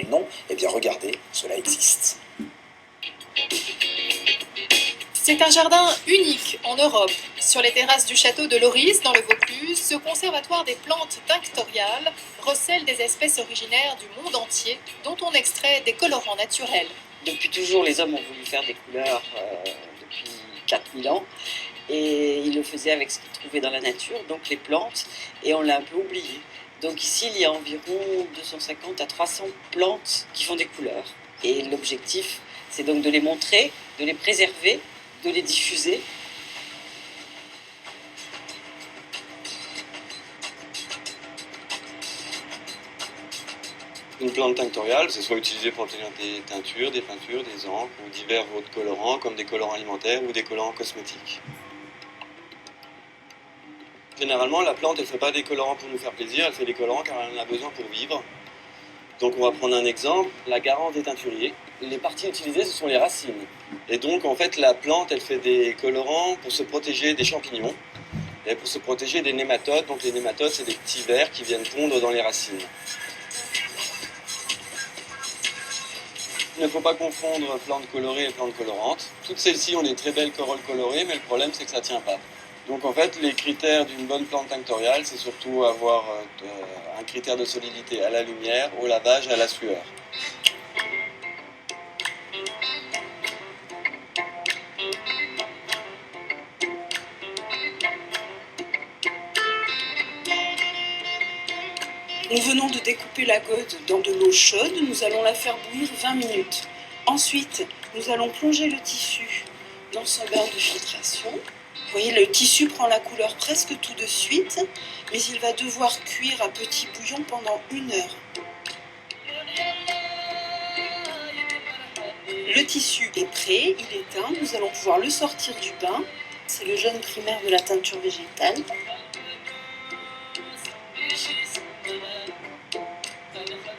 Et non, eh bien regardez, cela existe. C'est un jardin unique en Europe. Sur les terrasses du château de Loris, dans le Vaucluse, ce conservatoire des plantes tinctoriales recèle des espèces originaires du monde entier dont on extrait des colorants naturels. Depuis toujours, les hommes ont voulu faire des couleurs depuis 4000 ans. Et ils le faisaient avec ce qu'ils trouvaient dans la nature, donc les plantes, et on l'a un peu oublié. Donc ici, il y a environ 250 à 300 plantes qui font des couleurs. Et l'objectif, c'est donc de les montrer, de les préserver, de les diffuser. Une plante tinctoriale, c'est soit utilisé pour obtenir des teintures, des peintures, des encres ou divers autres colorants, comme des colorants alimentaires ou des colorants cosmétiques. Généralement, la plante, elle ne fait pas des colorants pour nous faire plaisir, elle fait des colorants car elle en a besoin pour vivre. Donc on va prendre un exemple, la garance des teinturiers. Les parties utilisées, ce sont les racines. Et donc en fait, la plante, elle fait des colorants pour se protéger des champignons et pour se protéger des nématodes. Donc les nématodes, c'est des petits vers qui viennent pondre dans les racines. Il ne faut pas confondre plantes colorées et plantes colorantes. Toutes celles-ci ont des très belles corolles colorées, mais le problème, c'est que ça ne tient pas. Donc en fait, les critères d'une bonne plante tinctoriale, c'est surtout avoir un critère de solidité à la lumière, au lavage et à la sueur. Nous venons de découper la gaude dans de l'eau chaude, nous allons la faire bouillir 20 minutes. Ensuite, nous allons plonger le tissu dans son bain de filtration. Vous voyez, le tissu prend la couleur presque tout de suite, mais il va devoir cuire à petit bouillon pendant 1 heure. Le tissu est prêt, il est teint, nous allons pouvoir le sortir du bain. C'est le jeûne primaire de la teinture végétale.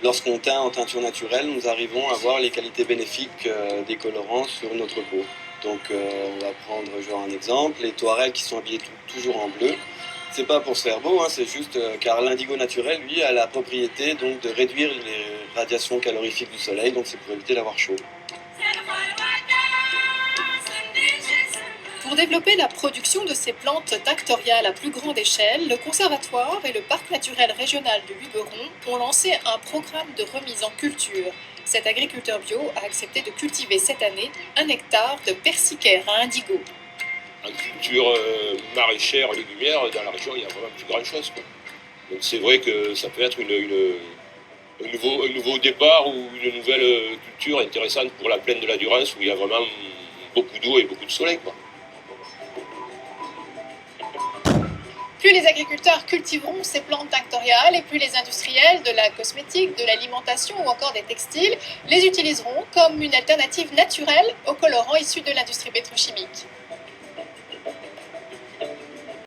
Lorsqu'on teint en teinture naturelle, nous arrivons à voir les qualités bénéfiques des colorants sur notre peau. Donc on va prendre genre un exemple, les Touaregs qui sont habillés toujours en bleu. C'est pas pour se faire beau, hein, c'est juste car l'indigo naturel, lui, a la propriété donc, de réduire les radiations calorifiques du soleil, donc c'est pour éviter d'avoir chaud. Pour développer la production de ces plantes tinctoriales à plus grande échelle, le Conservatoire et le Parc naturel régional du Luberon ont lancé un programme de remise en culture. Cet agriculteur bio a accepté de cultiver cette année 1 hectare de persicaire à indigo. En culture maraîchère légumière, dans la région, il n'y a vraiment plus grand chose, quoi. Donc c'est vrai que ça peut être un nouveau départ ou une nouvelle culture intéressante pour la plaine de la Durance où il y a vraiment beaucoup d'eau et beaucoup de soleil, quoi. Plus les agriculteurs cultiveront ces plantes tinctoriales et plus les industriels de la cosmétique, de l'alimentation ou encore des textiles les utiliseront comme une alternative naturelle aux colorants issus de l'industrie pétrochimique.